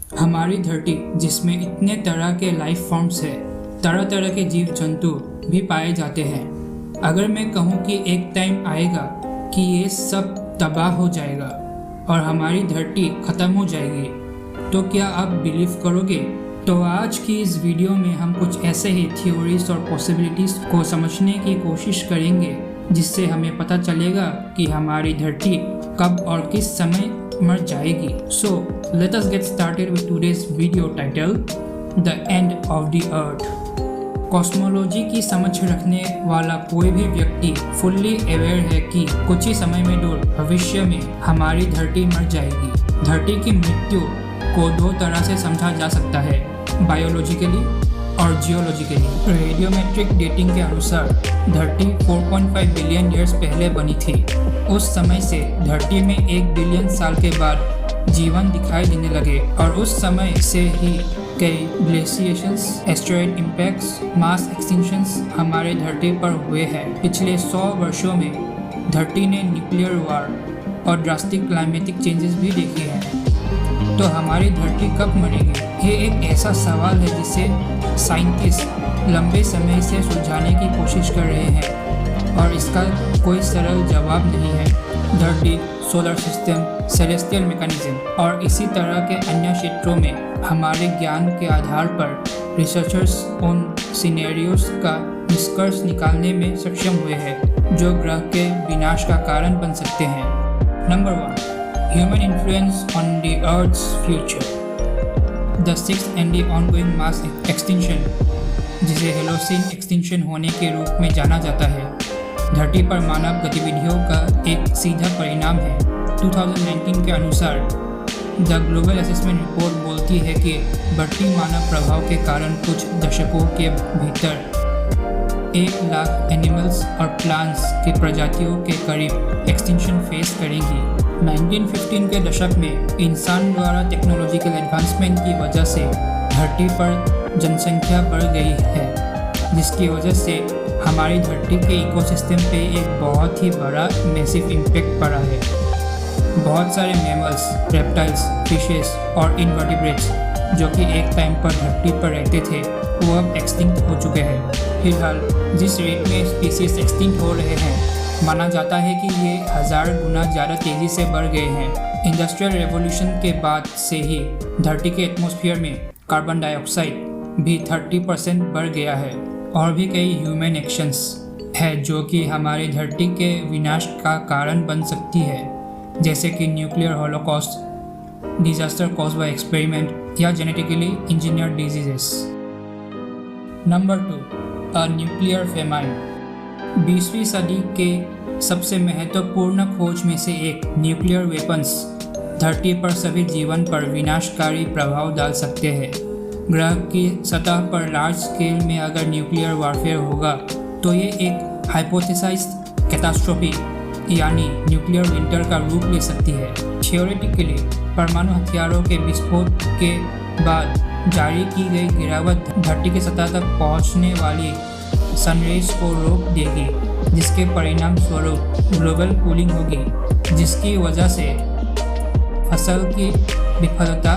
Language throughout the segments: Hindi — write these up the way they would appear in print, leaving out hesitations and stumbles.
हमारी धरती जिसमें इतने तरह के लाइफ फॉर्म्स है, तरह तरह के जीव जंतु भी पाए जाते हैं। अगर मैं कहूँ कि एक टाइम आएगा कि ये सब तबाह हो जाएगा और हमारी धरती ख़त्म हो जाएगी, तो क्या आप बिलीव करोगे? तो आज की इस वीडियो में हम कुछ ऐसे ही थ्योरीज और पॉसिबिलिटीज़ को समझने की कोशिश करेंगे जिससे हमें पता चलेगा कि हमारी धरती कब और किस समय मर जाएगी। So let us get started with today's video title, The End of the Earth। Cosmology की समझ रखने वाला कोई भी व्यक्ति फुल्ली अवेयर है कि कुछ ही समय में दूर भविष्य में हमारी धरती मर जाएगी। धरती की मृत्यु को दो तरह से समझा जा सकता है, बायोलॉजिकली और जियोलॉजिकली। रेडियोमेट्रिक डेटिंग के अनुसार धरती 4.5 बिलियन ईयर्स पहले बनी थी। उस समय से धरती में 1 बिलियन साल के बाद जीवन दिखाई देने लगे और उस समय से ही कई ग्लेशिएशंस, एस्टेरॉयड इम्पैक्ट्स, मास एक्सटिंक्शंस हमारे धरती पर हुए हैं। पिछले 100 वर्षों में धरती ने न्यूक्लियर वार और ड्रास्टिक क्लाइमेटिक चेंजेस भी देखे हैं। तो हमारी धरती कब मरेगी? ये एक ऐसा सवाल है जिसे साइंटिस्ट लंबे समय से सुलझाने की कोशिश कर रहे हैं और इसका कोई सरल जवाब नहीं है। धरती, सोलर सिस्टम, सेलेस्टियल मैकेनिज्म और इसी तरह के अन्य क्षेत्रों में हमारे ज्ञान के आधार पर रिसर्चर्स उन सिनेरियोज का निष्कर्ष निकालने में सक्षम हुए हैं जो ग्रह के विनाश का कारण बन सकते हैं। Number 1, Human influence on the Earth's future। The sixth and the ongoing mass extinction, जिसे हेलोसीन एक्सटिंक्शन होने के रूप में जाना जाता है, धरती पर मानव गतिविधियों का एक सीधा परिणाम है। 2019 के अनुसार द ग्लोबल असेसमेंट रिपोर्ट बोलती है कि बढ़ती मानव प्रभाव के कारण कुछ दशकों के भीतर 1 लाख एनिमल्स और प्लांट्स की प्रजातियों के करीब एक्सटिंक्शन फेस करेंगी। 1915 के दशक में इंसान द्वारा टेक्नोलॉजिकल एडवांसमेंट की वजह से धरती पर जनसंख्या बढ़ गई है, जिसकी वजह से हमारी धरती के इकोसिस्टम पे एक बहुत ही बड़ा मैसिव इम्पैक्ट पड़ा है। बहुत सारे मैमल्स, रेप्टाइल्स, फिशेस और इनवर्टिब्रेट्स जो कि एक टाइम पर धरती पर रहते थे वो अब एक्सटिंक्ट हो चुके हैं। फिलहाल जिस रेट में स्पीसीज एक्सटिंक्ट हो रहे हैं, माना जाता है कि ये 1000 गुना ज़्यादा तेज़ी से बढ़ गए हैं। इंडस्ट्रियल रेवोल्यूशन के बाद से ही धरती के एटमॉस्फेयर में कार्बन डाइऑक्साइड भी 30% बढ़ गया है और भी कई ह्यूमन एक्शंस है जो कि हमारी धरती के विनाश का कारण बन सकती है, जैसे कि nuclear holocaust, disaster caused by experiment या genetically engineered diseases. Number 2, a nuclear famine. 20वीं सदी के सबसे महत्वपूर्ण खोज में से एक, न्यूक्लियर वेपन्स धरती पर सभी जीवन पर विनाशकारी प्रभाव डाल सकते हैं। ग्रह की सतह पर लार्ज स्केल में अगर न्यूक्लियर वारफेयर होगा तो ये एक हाइपोथेसाइज्ड कैटास्ट्रोफी यानी न्यूक्लियर विंटर का रूप ले सकती है। थियोरेटिकली परमाणु हथियारों के विस्फोट के बाद जारी की गई गिरावट धरती की सतह तक पहुंचने वाली सनरेज को रोक देगी, जिसके परिणाम स्वरूप ग्लोबल कूलिंग होगी, जिसकी वजह से फसल की विफलता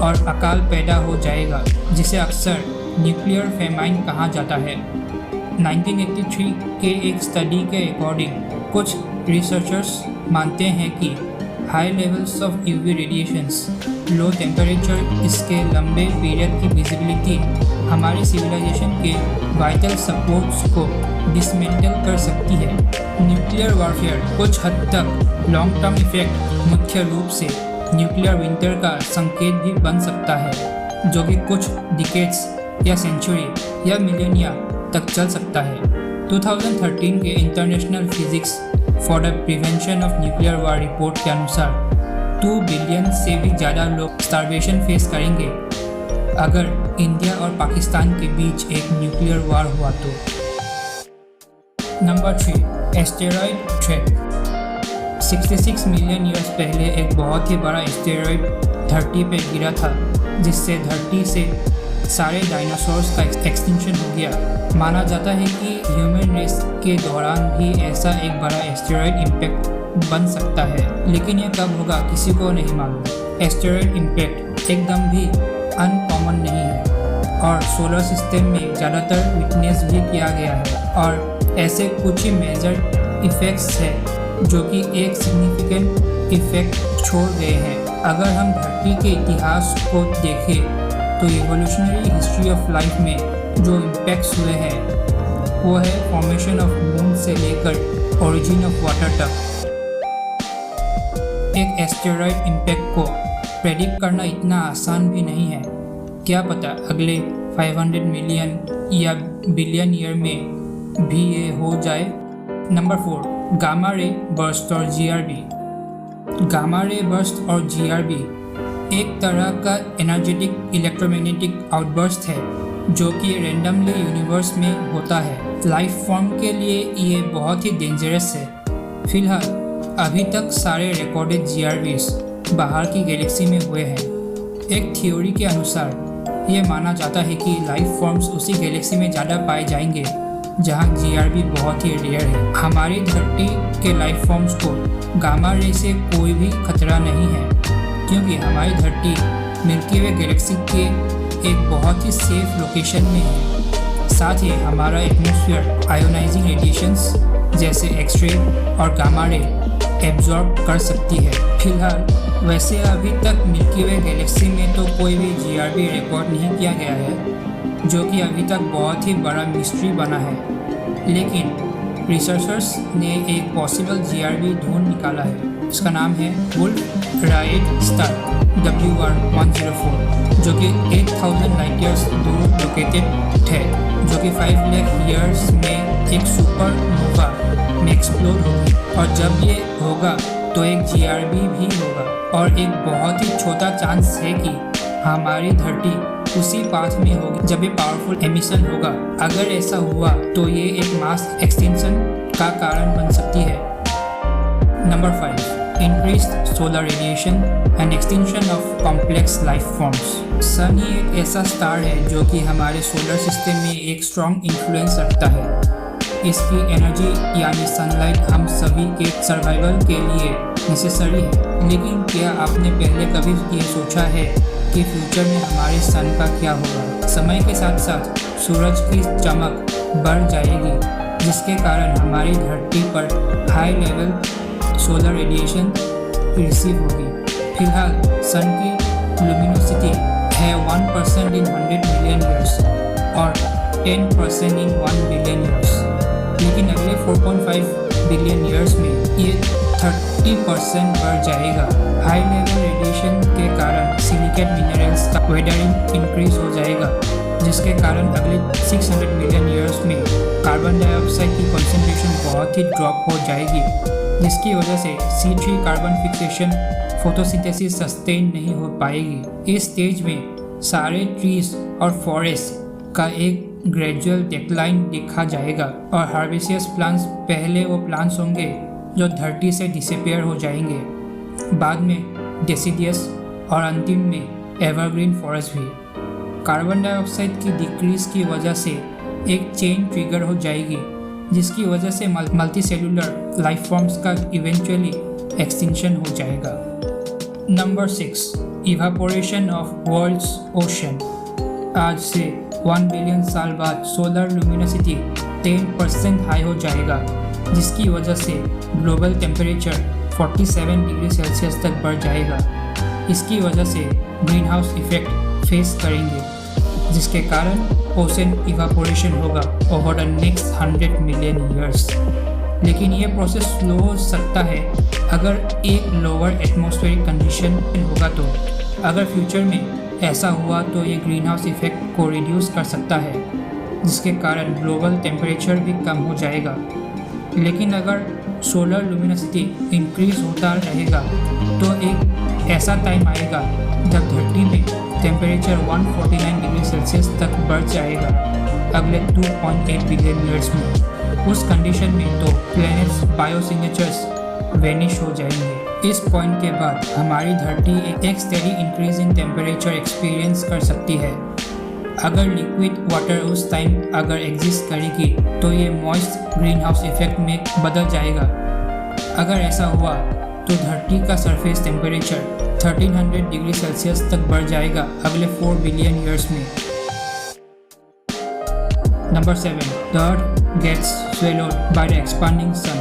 और अकाल पैदा हो जाएगा, जिसे अक्सर न्यूक्लियर फेमाइन कहा जाता है। 1983 के एक स्टडी के अकॉर्डिंग कुछ रिसर्चर्स मानते हैं कि high levels of UV radiations, low temperature, इसके लंबे पीरियड की विजिबिलिटी हमारी सिविलाइजेशन के वाइटल सपोर्ट्स को डिसमेंटल कर सकती है। न्यूक्लियर वॉरफेयर कुछ हद तक लॉन्ग टर्म इफेक्ट मुख्य रूप से न्यूक्लियर विंटर का संकेत भी बन सकता है, जो कि कुछ डिकेड्स या सेंचुरी या मिलेनिया तक चल सकता है। 2013 के international physics for the prevention of nuclear war report के अनुसार 2 बिलियन से भी ज़्यादा लोग स्टारवेशन फेस करेंगे अगर इंडिया और पाकिस्तान के बीच एक न्यूक्लियर वार हुआ तो। Number 3, asteroid threat. 66 million years पहले एक बहुत ही बड़ा एस्टेरॉयड धरती पर गिरा था, जिससे धरती से सारे डायनासोर्स का एक्सटिंक्शन हो गया। माना जाता है कि ह्यूमन रेस के दौरान भी ऐसा एक बड़ा एस्टेरॉयड इम्पैक्ट बन सकता है, लेकिन यह कब होगा किसी को नहीं मालूम। एस्टेरॉयड इम्पैक्ट एकदम भी अनकॉमन नहीं है और सोलर सिस्टम में ज़्यादातर विटनेस भी किया गया है और ऐसे कुछ ही मेजर इफ़ेक्ट्स हैं जो कि एक सिग्निफिकेंट इफ़ेक्ट छोड़ गए हैं। अगर हम धरती के इतिहास को देखें तो इवोल्यूशनरी हिस्ट्री ऑफ लाइफ में जो इम्पैक्ट्स हुए हैं वो है फॉर्मेशन ऑफ मून से लेकर ओरिजिन ऑफ वाटर तक। एक एस्टेरॉयड इम्पैक्ट को प्रेडिक्ट करना इतना आसान भी नहीं है। क्या पता अगले 500 मिलियन या बिलियन ईयर में भी ये हो जाए। नंबर 4, गामा रे बर्स्ट और जीआरबी। गामा रे बर्स्ट और जीआरबी एक तरह का एनर्जेटिक इलेक्ट्रोमैग्नेटिक आउटबर्स्ट है जो कि रैंडमली यूनिवर्स में होता है। लाइफ फॉर्म के लिए ये बहुत ही डेंजरस है। फिलहाल अभी तक सारे रिकॉर्डेड जीआरबीज बाहर की गैलेक्सी में हुए हैं। एक थ्योरी के अनुसार ये माना जाता है कि लाइफ फॉर्म्स उसी गैलेक्सी में ज़्यादा पाए जाएंगे जहाँ जीआरबी बहुत ही रेयर है। हमारी धरती के लाइफ फॉर्म्स को गामा रे से कोई भी खतरा नहीं है क्योंकि हमारी धरती मिल्की वे गैलेक्सी के एक बहुत ही सेफ लोकेशन में है। साथ ही हमारा एटमॉस्फेयर आयोनाइजिंग रेडिएशंस जैसे एक्सरे और गामा रे एब्जॉर्ब कर सकती है। फिलहाल वैसे अभी तक मिल्की वे गैलेक्सी में तो कोई भी जीआरबी रिकॉर्ड नहीं किया गया है जो कि अभी तक बहुत ही बड़ा मिस्ट्री बना है। लेकिन रिसर्चर्स ने एक पॉसिबल जीआरबी ढूंढ निकाला है। इसका नाम है वुल्फ राइट स्टार WR104 जो कि 8000 लाइट ईयर्स दूर लोकेटेड है जो कि 5 लाख ईयर्स में एक सुपर नोवा में एक्सप्लोड होगी और जब ये होगा तो एक जीआरबी भी होगा और एक बहुत ही छोटा चांस है कि हमारी धरती उसी पाथ में होगी जब ये पावरफुल एमिशन होगा। अगर ऐसा हुआ तो ये एक मास एक्सटिंक्शन का कारण बन सकती है। Number 5, increased solar radiation and extinction of complex life forms. Sun ही एक ऐसा स्टार है जो कि हमारे सोलर सिस्टम में एक स्ट्रॉन्ग इन्फ्लुएंस रखता है। इसकी एनर्जी यानी सनलाइट हम सभी के सर्वाइवल के लिए नेसेसरी है। लेकिन क्या आपने पहले कभी ये सोचा है कि फ्यूचर में हमारे सन का क्या होगा? समय के साथ साथ सूरज की चमक बढ़ जाएगी जिसके कारण हमारी धरती पर high level solar radiation receive होगी। फिलहाल सन की लुमिनोसिटी है 1% इन 100 मिलियन ईयर्स और 10% इन 1 बिलियन ईयर्स। लेकिन अगले 4.5 बिलियन ईयर्स में ये 30% बढ़ जाएगा। हाई लेवल रेडिएशन के कारण सिलिकेट मिनरल्स का वेदरिंग इंक्रीज हो जाएगा जिसके कारण अगले 600 मिलियन ईयर्स में कार्बन डाइऑक्साइड की कंसंट्रेशन बहुत ही ड्रॉप हो जाएगी जिसकी वजह से C3 carbon fixation photosynthesis sustain नहीं हो पाएगी। इस स्टेज में सारे ट्रीज और फॉरेस्ट का एक ग्रेजुअल डिक्लाइन देखा जाएगा और हार्बिसियस प्लांट्स पहले वो प्लांट्स होंगे जो धरती से डिसअपीयर हो जाएंगे, बाद में डेसिडियस और अंतिम में एवरग्रीन फॉरेस्ट भी। कार्बन डाइऑक्साइड की डिक्रीज की वजह से एक चेन ट्रिगर हो जाएगी जिसकी वजह से मल्टी सेलुलर लाइफ फॉर्म्स का इवेंचुअली एक्सटिंक्शन हो जाएगा। Number 6, evaporation of world's ocean. आज से 1 बिलियन साल बाद सोलर लुमिनोसिटी 10% हाई हो जाएगा जिसकी वजह से ग्लोबल टेम्परेचर 47 डिग्री सेल्सियस तक बढ़ जाएगा। इसकी वजह से ग्रीन हाउस इफेक्ट फेस करेंगे जिसके कारण ओशन इवापोरेशन होगा over the next 100 million years. लेकिन ये प्रोसेस स्लो हो सकता है अगर एक लोअर एटमॉस्फेरिक कंडीशन होगा तो। अगर फ्यूचर में ऐसा हुआ तो ये ग्रीन हाउस इफेक्ट को रिड्यूस कर सकता है जिसके कारण ग्लोबल टेम्परेचर भी कम हो जाएगा। लेकिन अगर सोलर लुमिनोसिटी इंक्रीज होता रहेगा तो एक ऐसा टाइम आएगा जब धरती में टेम्परेचर 149 डिग्री सेल्सियस तक बढ़ जाएगा अगले 2.8 बिलियन ईयर्स में। उस कंडीशन में तो प्लैनेट्स बायोसिग्नेचर्स वेनिश हो जाएंगे। इस पॉइंट के बाद हमारी धरती एक steady increase in temperature experience कर सकती है। अगर लिक्विड वाटर उस टाइम अगर एग्जिस्ट करेगी तो ये मॉइस्ट ग्रीन हाउस इफेक्ट में बदल जाएगा। अगर ऐसा हुआ तो धरती का सरफेस टेम्परेचर 1300 डिग्री सेल्सियस तक बढ़ जाएगा अगले 4 बिलियन ईयर्स में। Number 7, the earth gets swallowed by the expanding sun।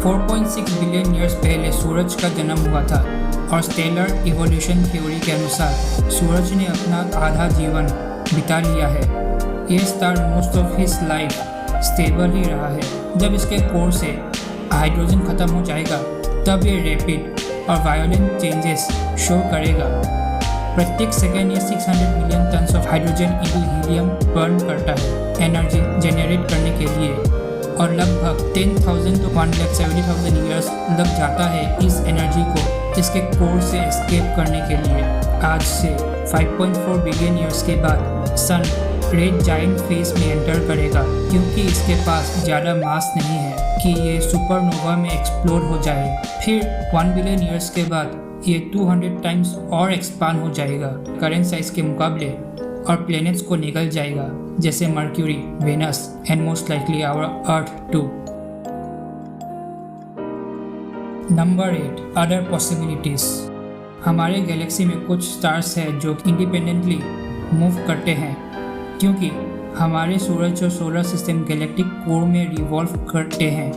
4.6 billion years पहले सूरज का जन्म हुआ था और स्टेलर इवोल्यूशन थ्योरी के अनुसार सूरज ने अपना आधा जीवन बिता लिया है। ये star most of his life stable ही रहा है। जब इसके कोर से हाइड्रोजन खत्म हो जाएगा तब ये रैपिड और वायोलेंट चेंजेस शो करेगा। प्रत्येक सेकेंड ये 600 million tons of hydrogen into helium burn करता है एनर्जी जनरेट करने के लिए, और लगभग 10,000 to 1,70,000 ईयर्स लग जाता है इस एनर्जी को इसके कोर से एस्केप करने के लिए। आज से 5.4 बिलियन ईयर्स के बाद सन रेड जाइंट फेज में एंटर करेगा, क्योंकि इसके पास ज़्यादा मास नहीं है कि ये सुपरनोवा में एक्सप्लोड हो जाए। फिर 1 बिलियन ईयर्स के बाद ये 200 टाइम्स और एक्सपांड हो जाएगा करेंट साइज के मुकाबले और प्लैनेट्स को निकल जाएगा, जैसे Mercury, Venus and most likely our earth too. Number 8, other possibilities. हमारे गैलेक्सी में कुछ स्टार्स हैं जो इंडिपेंडेंटली मूव करते हैं, क्योंकि हमारे सूरज और सोलर सिस्टम गैलेक्टिक कोर में रिवॉल्व करते हैं।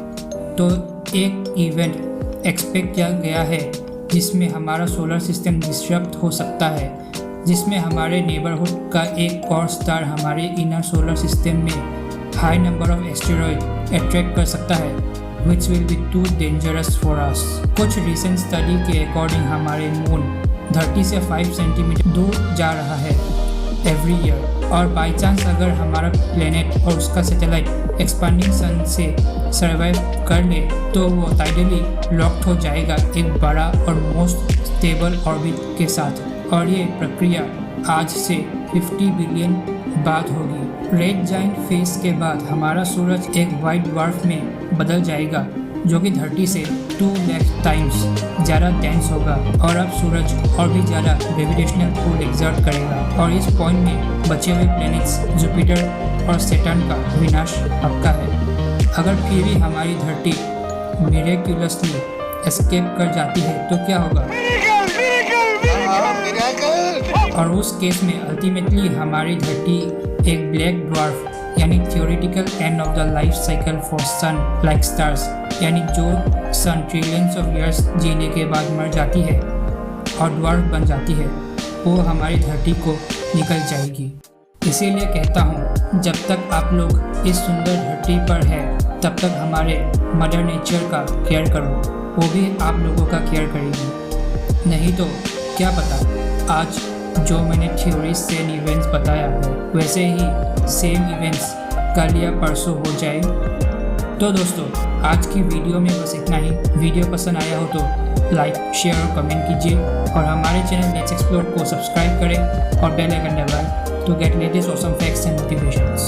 तो एक इवेंट एक्सपेक्ट किया गया है जिसमें हमारा सोलर सिस्टम डिस्टर्ब हो सकता है, जिसमें हमारे नेबरहुड का एक और स्टार हमारे इनर सोलर सिस्टम में high number of asteroid attract कर सकता है, which will be too dangerous for us। कुछ रिसेंट स्टडी के अकॉर्डिंग हमारे मून धरती से 5 सेंटीमीटर दूर जा रहा है एवरी ईयर, और बाई चांस अगर हमारा प्लेनेट और उसका सैटेलाइट एक्सपांडिंग सन से सर्वाइव कर ले तो वो टाइडली लॉक्ड हो जाएगा एक बड़ा और मोस्ट स्टेबल ऑर्बिट के साथ, और ये प्रक्रिया आज से 50 बिलियन बाद होगी। रेड जाइंट फेज के बाद हमारा सूरज एक वाइट ड्वार्फ में बदल जाएगा, जो कि धरती से 2 लाख टाइम्स ज़्यादा डेंस होगा, और अब सूरज और भी ज़्यादा ग्रेविटेशनल पुल एक्सर्ट करेगा, और इस पॉइंट में बचे हुए प्लैनेट्स जुपिटर और सैटर्न का विनाश पक्का है। अगर फिर भी हमारी धरती मिरेक्युलसली एस्केप कर जाती है तो क्या होगा? और उस केस में अल्टीमेटली हमारी धरती एक ब्लैक ड्वार्फ यानी theoretical end of the life cycle for sun like stars, यानी जो सन ट्रिलियंस ऑफ ईयर्स जीने के बाद मर जाती है और ड्वार्फ बन जाती है, वो हमारी धरती को निकल जाएगी। इसीलिए कहता हूँ, जब तक आप लोग इस सुंदर धरती पर है तब तक हमारे मदर नेचर का केयर करो, वो भी आप लोगों का केयर करेगी। नहीं तो क्या पता आज जो मैंने थ्योरीज से इवेंट्स बताया है वैसे ही सेम इवेंट्स कल या परसों हो जाए। तो दोस्तों, आज की वीडियो में बस इतना ही। वीडियो पसंद आया हो तो लाइक, शेयर और कमेंट कीजिए, और हमारे चैनल लेट्स एक्सप्लोर को सब्सक्राइब करें और बेल आइकन दबाएं to get latest awesome facts and motivations।